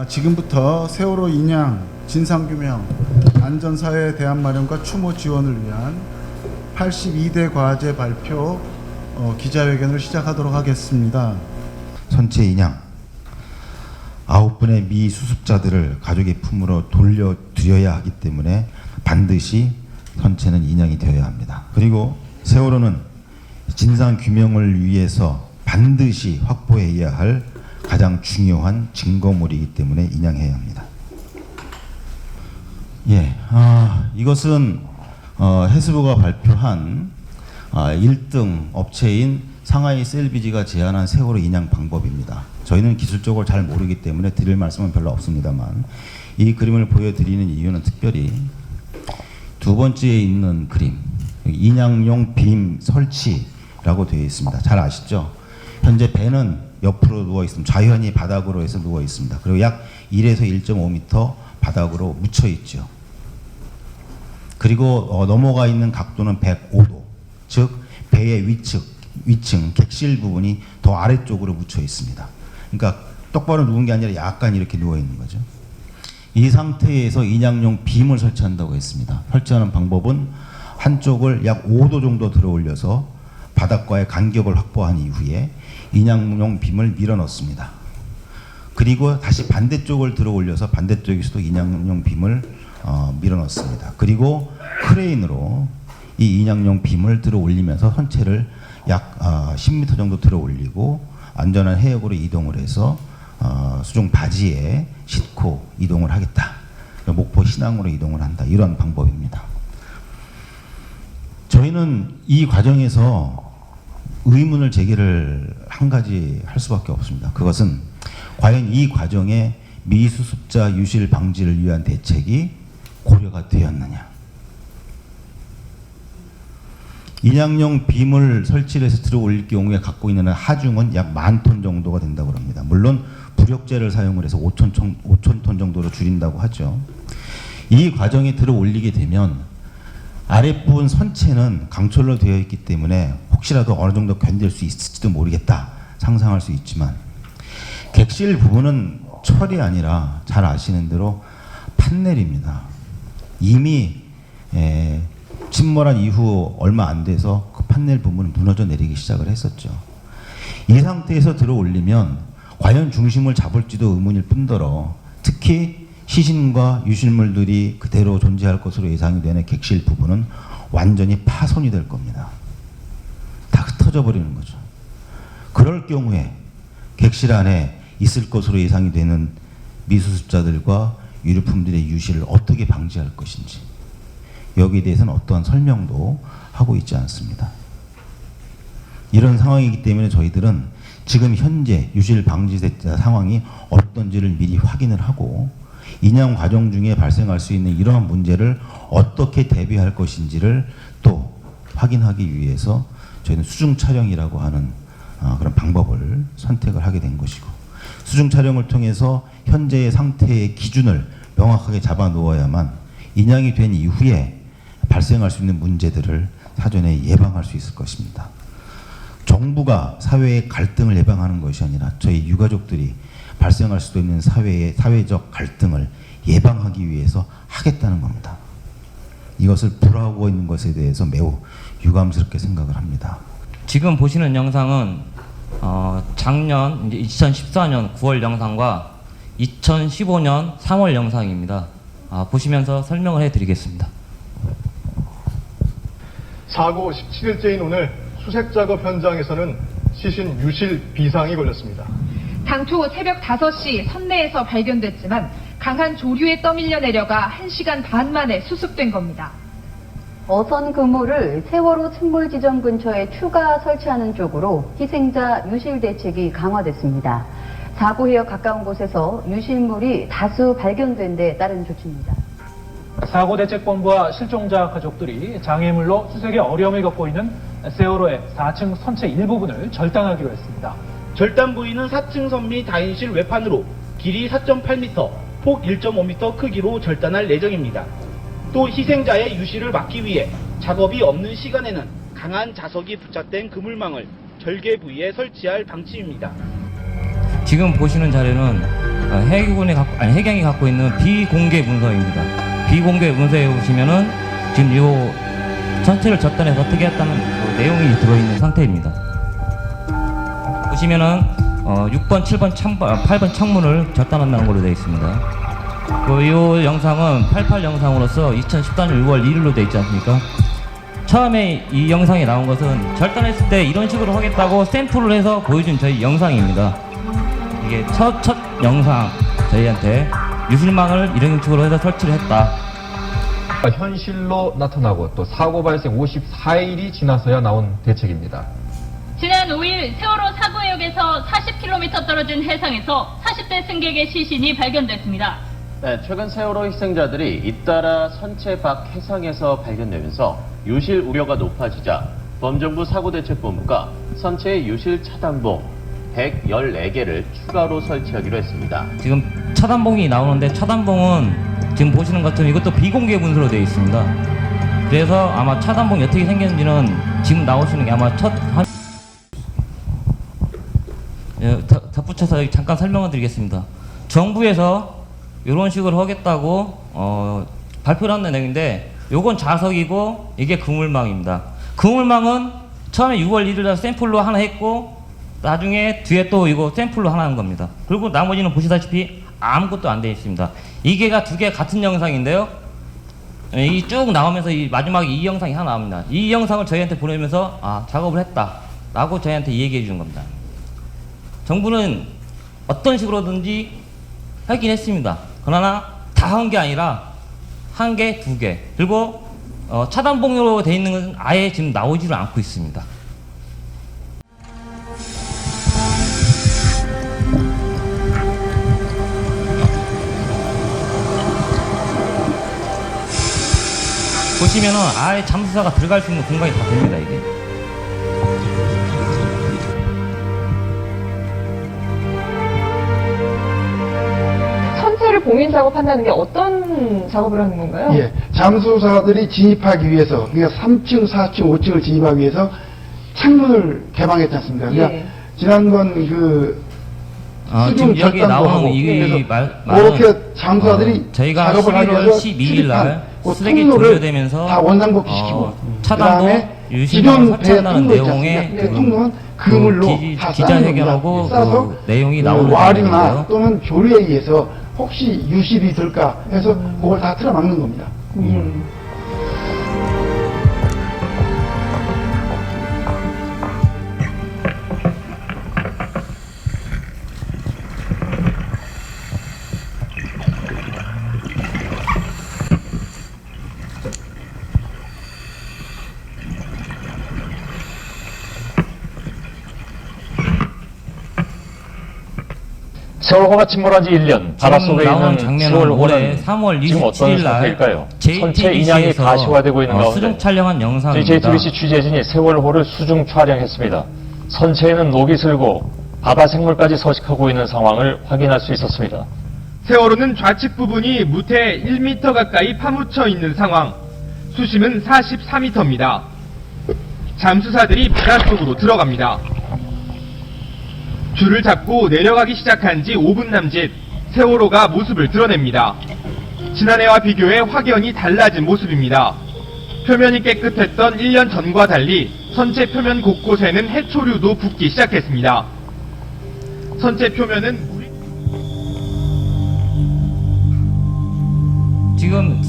지금부터 세월호 인양, 진상규명, 안전사회 대안 마련과 추모 지원을 위한 82대 과제 발표 기자회견을 시작하도록 하겠습니다. 선체 인양 9분의 미수습자들을 가족의 품으로 돌려드려야 하기 때문에 반드시 선체는 인양이 되어야 합니다. 그리고 세월호는 진상규명을 위해서 반드시 확보해야 할 가장 중요한 증거물이기 때문에 인양해야 합니다. 이것은 해수부가 발표한 1등 업체인 상하이 셀비지가 제안한 세월호 인양 방법입니다. 저희는 기술적으로 잘 모르기 때문에 드릴 말씀은 별로 없습니다만 이 그림을 보여드리는 이유는 특별히 두 번째에 있는 그림, 인양용 빔 설치라고 되어 있습니다. 잘 아시죠? 현재 배는 옆으로 누워 있습니다. 좌연히 바닥으로 해서 누워 있습니다. 그리고 약 1에서 1.5m 바닥으로 묻혀 있죠. 그리고 넘어가 있는 각도는 105도, 즉 배의 위층 객실 부분이 더 아래쪽으로 묻혀 있습니다. 그러니까 똑바로 누운 게 아니라 약간 이렇게 누워 있는 거죠. 이 상태에서 인양용 빔을 설치한다고 했습니다. 설치하는 방법은 한쪽을 약 5도 정도 들어 올려서 바닥과의 간격을 확보한 이후에 인양용 빔을 밀어 넣습니다. 그리고 다시 반대쪽을 들어 올려서 반대쪽에서도 인양용 빔을 밀어 넣습니다. 그리고 크레인으로 이 인양용 빔을 들어 올리면서 선체를 약 10m 정도 들어 올리고 안전한 해역으로 이동을 해서 수중 바지에 싣고 이동을 하겠다. 목포 신항으로 이동을 한다. 이런 방법입니다. 저희는 이 과정에서 의문을 제기를 한 가지 할 수밖에 없습니다. 그것은 과연 이 과정에 미수습자 유실 방지를 위한 대책이 고려가 되었느냐. 인양용 빔을 설치를 해서 들어 올릴 경우에 갖고 있는 하중은 약 10,000톤 정도가 된다고 합니다. 물론 부력제를 사용을 해서 5,000톤 정도로 줄인다고 하죠. 이 과정에 들어 올리게 되면 아랫부분 선체는 강철로 되어 있기 때문에 혹시라도 어느 정도 견딜 수 있을지도 모르겠다 상상할 수 있지만 객실 부분은 철이 아니라 잘 아시는 대로 판넬입니다. 이미 침몰한 이후 얼마 안 돼서 그 판넬 부분은 무너져 내리기 시작을 했었죠. 이 상태에서 들어 올리면 과연 중심을 잡을지도 의문일 뿐더러 특히 시신과 유실물들이 그대로 존재할 것으로 예상이 되는 객실 부분은 완전히 파손이 될 겁니다. 다 흩어져 버리는 거죠. 그럴 경우에 객실 안에 있을 것으로 예상이 되는 미수습자들과 유류품들의 유실을 어떻게 방지할 것인지 여기에 대해서는 어떠한 설명도 하고 있지 않습니다. 이런 상황이기 때문에 저희들은 지금 현재 유실 방지 상황이 어떤지를 미리 확인을 하고 인양 과정 중에 발생할 수 있는 이러한 문제를 어떻게 대비할 것인지를 또 확인하기 위해서 저희는 수중 촬영이라고 하는 그런 방법을 선택을 하게 된 것이고 수중 촬영을 통해서 현재의 상태의 기준을 명확하게 잡아 놓아야만 인양이 된 이후에 발생할 수 있는 문제들을 사전에 예방할 수 있을 것입니다. 정부가 사회의 갈등을 예방하는 것이 아니라 저희 유가족들이 발생할 수도 있는 사회적 갈등을 예방하기 위해서 하겠다는 겁니다. 이것을 불하고 있는 것에 대해서 매우 유감스럽게 생각을 합니다. 지금 보시는 영상은 작년 2014년 9월 영상과 2015년 3월 영상입니다. 보시면서 설명을 해드리겠습니다. 사고 17일째인 오늘 수색작업 현장에서는 시신 유실 비상이 걸렸습니다. 당초 새벽 5시 선내에서 발견됐지만 강한 조류에 떠밀려 내려가 1시간 반 만에 수습된 겁니다. 어선 그물을 세월호 침몰 지점 근처에 추가 설치하는 쪽으로 희생자 유실 대책이 강화됐습니다. 사고 해역 가까운 곳에서 유실물이 다수 발견된 데 따른 조치입니다. 사고대책본부와 실종자 가족들이 장애물로 수색에 어려움을 겪고 있는 세월호의 4층 선체 일부분을 절단하기로 했습니다. 절단 부위는 4층 선미 다인실 외판으로 길이 4.8m, 폭 1.5m 크기로 절단할 예정입니다. 또 희생자의 유실을 막기 위해 작업이 없는 시간에는 강한 자석이 부착된 그물망을 절개 부위에 설치할 방침입니다. 지금 보시는 자료는 해경이 갖고 있는 비공개 문서입니다. 비공개 문서에 보시면은 지금 요 전체를 절단해서 어떻게 했다는 그 내용이 들어있는 상태입니다. 보시면은 6번, 7번, 8번 창문을 절단한다는 걸로 되어 있습니다. 이 영상은 88 영상으로서 2014년 6월 1일로 되어 있지 않습니까? 처음에 이 영상이 나온 것은 절단했을 때 이런 식으로 하겠다고 샘플을 해서 보여준 저희 영상입니다. 이게 첫 영상 저희한테 유실망을 이런 식으로 해서 설치를 했다. 현실로 나타나고 또 사고 발생 54일이 지나서야 나온 대책입니다. 지난 5일 세월호 사고역에서 40km 떨어진 해상에서 40대 승객의 시신이 발견됐습니다. 네, 최근 세월호 희생자들이 잇따라 선체 밖 해상에서 발견되면서 유실 우려가 높아지자 범정부 사고대책본부가 선체의 유실 차단봉 114개를 추가로 설치하기로 했습니다. 지금 차단봉이 나오는데 차단봉은 지금 보시는 것처럼 이것도 비공개 문서로 되어 있습니다. 그래서 아마 차단봉이 어떻게 생겼는지는 지금 나오시는 게 아마 덧붙여서 잠깐 설명을 드리겠습니다. 정부에서 이런 식으로 하겠다고 발표를 한 내용인데 요건 자석이고 이게 그물망입니다. 그물망은 처음에 6월 1일날 샘플로 하나 했고 나중에 뒤에 또 이거 샘플로 하나 한 겁니다. 그리고 나머지는 보시다시피 아무것도 안 되어 있습니다. 이게가 두 개 같은 영상인데요. 이 쭉 나오면서 이 마지막에 이 영상이 하나 나옵니다. 이 영상을 저희한테 보내면서 작업을 했다 라고 저희한테 얘기해 주는 겁니다. 정부는 어떤 식으로든지 하긴 했습니다. 그러나 다 한 게 아니라 한 개, 두 개. 그리고 차단봉으로 되어 있는 것은 아예 지금 나오지를 않고 있습니다. 보시면은 아예 잠수사가 들어갈 수 있는 공간이 다 됩니다, 이게. 선체를 봉인 작업한다는 게 어떤 작업을 하는 건가요? 예, 잠수사들이 진입하기 위해서, 그러니까 3층, 4층, 5층을 진입하기 위해서 창문을 개방했지 않습니까? 그러니까 예. 지난번 그 수중 지금 여기 절단도 하고 나오는 그렇게 잠수사들이 저희가 작업을 하기 11월 위해서 12일 날 그 쓰레기 통로를 분류되면서 다 원상복귀 시키고 차단도 유실망을 설치한다는 내용의 통로는 그물로 다 기자회견하고 싸서 그 내용이 나오는 와류나 내용인데요. 또는 조류에 의해서 혹시 유실이 들까 해서 그걸 다 틀어막는 겁니다. 세월호가 침몰한 지 1년, 바닷속에 나오는 있는 장면은 올해 세월호는 3월 지금 어떤 27일 날 상태일까요? 선체 인양이 가시화되고 있는 수중 가운데 촬영한 영상입니다. JTBC 취재진이 세월호를 수중 촬영했습니다. 선체에는 녹이 슬고 바다 생물까지 서식하고 있는 상황을 확인할 수 있었습니다. 세월호는 좌측 부분이 무태 1m 가까이 파묻혀 있는 상황, 수심은 44m입니다. 잠수사들이 바닷속으로 들어갑니다. 줄을 잡고 내려가기 시작한 지 5분 남짓, 세월호가 모습을 드러냅니다. 지난해와 비교해 확연히 달라진 모습입니다. 표면이 깨끗했던 1년 전과 달리 선체 표면 곳곳에는 해초류도 붙기 시작했습니다. 선체 표면은 지금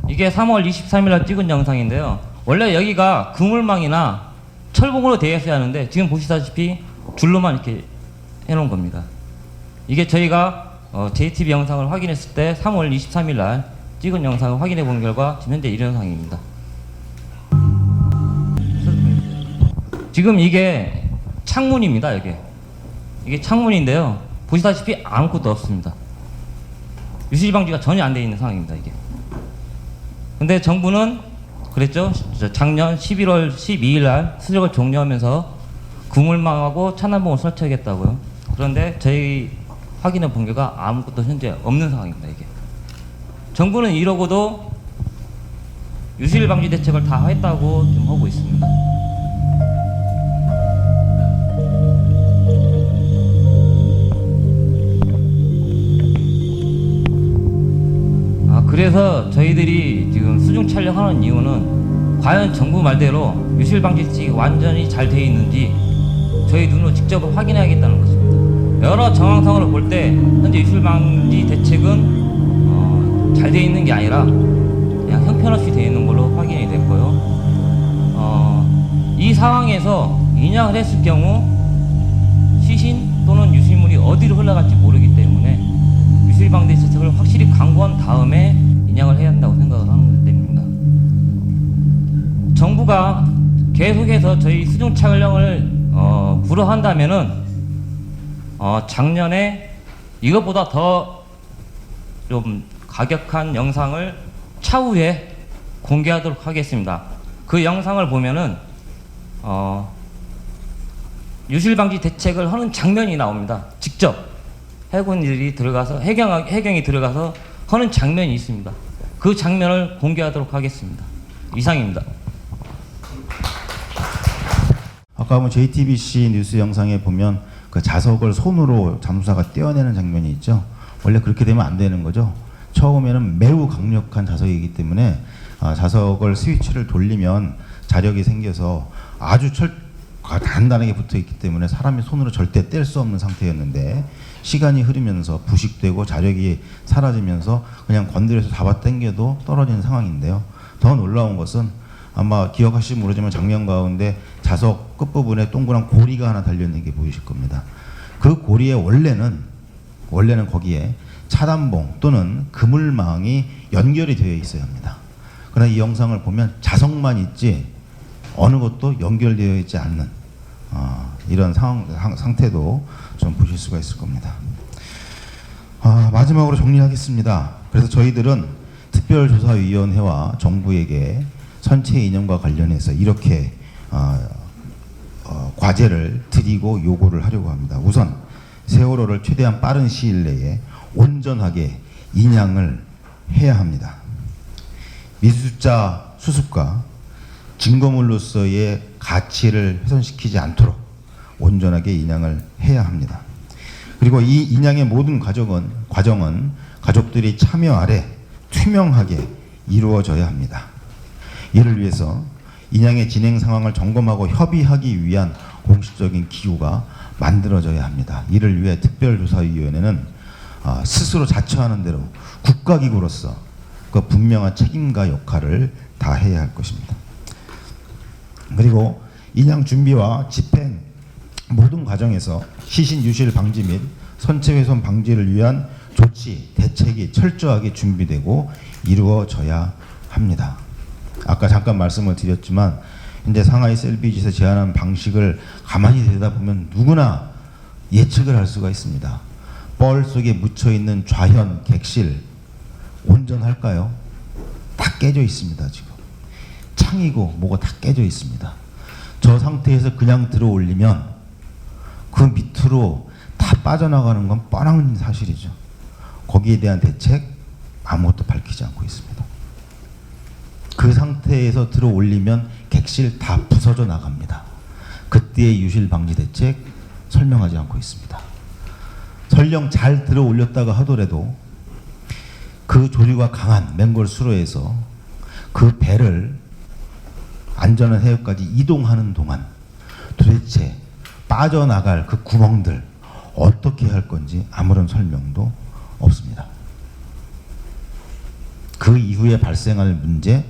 이게 3월 23일 날 찍은 영상인데요. 원래 여기가 그물망이나 철봉으로 되어 있어야 하는데 지금 보시다시피 줄로만 이렇게 해놓은 겁니다. 이게 저희가 JTB 영상을 확인했을 때 3월 23일 날 찍은 영상을 확인해 본 결과 지금 현재 이런 상황입니다. 지금 이게 창문입니다. 이게 창문인데요. 보시다시피 아무것도 없습니다. 유실 방지가 전혀 안 되어 있는 상황입니다. 이게. 근데 정부는 그랬죠. 작년 11월 12일 날 수력을 종료하면서 그물망하고 차단봉을 설치하겠다고요. 그런데 저희 확인해 본 결과 아무것도 현재 없는 상황입니다. 이게. 정부는 이러고도 유실 방지 대책을 다 했다고 지금 하고 있습니다. 그래서 저희들이 지금 수중 촬영하는 이유는 과연 정부 말대로 유실 방지 대책이 완전히 잘 되어 있는지 저희 눈으로 직접 확인해야겠다는 것입니다. 여러 정황상으로 볼 때 현재 유실 방지 대책은 잘 되어 있는 게 아니라 그냥 형편없이 되어 있는 걸로 확인이 됐고요. 이 상황에서 인양을 했을 경우 시신 또는 유실물이 어디로 흘러갈지 모르기 때문에 유실 방지 대책을 확실히 강구한 다음에 인양을 해야 한다고 생각을 하는 때입니다. 정부가 계속해서 저희 수중 촬영을 불허한다면은 작년에 이것보다 더 좀 가격한 영상을 차후에 공개하도록 하겠습니다. 그 영상을 보면은 유실 방지 대책을 하는 장면이 나옵니다. 직접 해군들이 들어가서 해경이 들어가서 하는 장면이 있습니다. 그 장면을 공개하도록 하겠습니다. 이상입니다. 아까 보면 JTBC 뉴스 영상에 보면 그 자석을 손으로 잠수사가 떼어내는 장면이 있죠. 원래 그렇게 되면 안 되는 거죠. 처음에는 매우 강력한 자석이기 때문에 자석을 스위치를 돌리면 자력이 생겨서 아주 단단하게 붙어 있기 때문에 사람이 손으로 절대 뗄 수 없는 상태였는데 시간이 흐르면서 부식되고 자력이 사라지면서 그냥 건드려서 잡아당겨도 떨어지는 상황인데요. 더 놀라운 것은 아마 기억하실지 모르지만 장면 가운데 자석 끝부분에 동그란 고리가 하나 달려있는 게 보이실 겁니다. 그 고리에 원래는 거기에 차단봉 또는 그물망이 연결이 되어 있어야 합니다. 그러나 이 영상을 보면 자석만 있지 어느 것도 연결되어 있지 않는 이런 상태도 좀 보실 수가 있을 겁니다. 마지막으로 정리하겠습니다. 그래서 저희들은 특별조사위원회와 정부에게 선체 이념과 관련해서 이렇게 과제를 드리고 요구를 하려고 합니다. 우선 세월호를 최대한 빠른 시일 내에 온전하게 인양을 해야 합니다. 미수자 수습과 증거물로서의 가치를 훼손시키지 않도록 온전하게 인양을 해야 합니다. 그리고 이 인양의 모든 과정은 가족들이 참여 아래 투명하게 이루어져야 합니다. 이를 위해서 인양의 진행 상황을 점검하고 협의하기 위한 공식적인 기구가 만들어져야 합니다. 이를 위해 특별조사위원회는 스스로 자처하는 대로 국가기구로서 그 분명한 책임과 역할을 다해야 할 것입니다. 그리고 인양 준비와 집행 모든 과정에서 시신 유실 방지 및 선체 훼손 방지를 위한 조치, 대책이 철저하게 준비되고 이루어져야 합니다. 아까 잠깐 말씀을 드렸지만 현재 상하이 셀비지에서 제안한 방식을 가만히 들여다보면 누구나 예측을 할 수가 있습니다. 뻘 속에 묻혀있는 좌현, 객실 온전할까요? 다 깨져 있습니다. 지금 창이고 뭐가 다 깨져 있습니다. 저 상태에서 그냥 들어 올리면 그 밑으로 다 빠져나가는 건 뻔한 사실이죠. 거기에 대한 대책 아무것도 밝히지 않고 있습니다. 그 상태에서 들어 올리면 객실 다 부서져 나갑니다. 그때의 유실 방지 대책 설명하지 않고 있습니다. 설령 잘 들어 올렸다가 하더라도 그 조류가 강한 맹골 수로에서 그 배를 안전한 해역까지 이동하는 동안 도대체 빠져나갈 그 구멍들 어떻게 할 건지 아무런 설명도 없습니다. 그 이후에 발생할 문제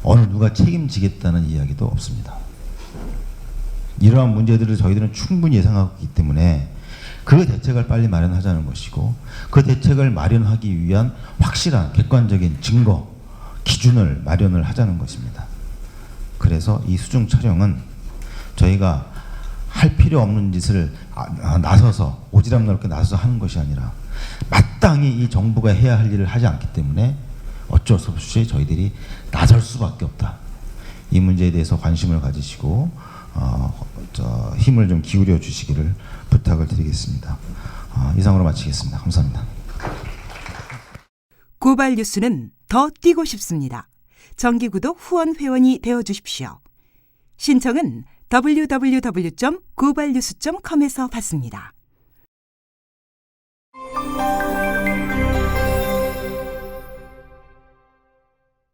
어느 누가 책임지겠다는 이야기도 없습니다. 이러한 문제들을 저희들은 충분히 예상하고 있기 때문에 그 대책을 빨리 마련하자는 것이고 그 대책을 마련하기 위한 확실한 객관적인 증거, 기준을 마련을 하자는 것입니다. 그래서 이 수중 촬영은 저희가 할 필요 없는 짓을 나서서 오지랖 넓게 나서서 하는 것이 아니라 마땅히 이 정부가 해야 할 일을 하지 않기 때문에 어쩔 수 없이 저희들이 나설 수밖에 없다. 이 문제에 대해서 관심을 가지시고 힘을 좀 기울여 주시기를 부탁을 드리겠습니다. 이상으로 마치겠습니다. 감사합니다. 고발 뉴스는 더 뛰고 싶습니다. 정기구독 후원 회원이 되어 주십시오. 신청은 www.gobalnews.com에서 받습니다.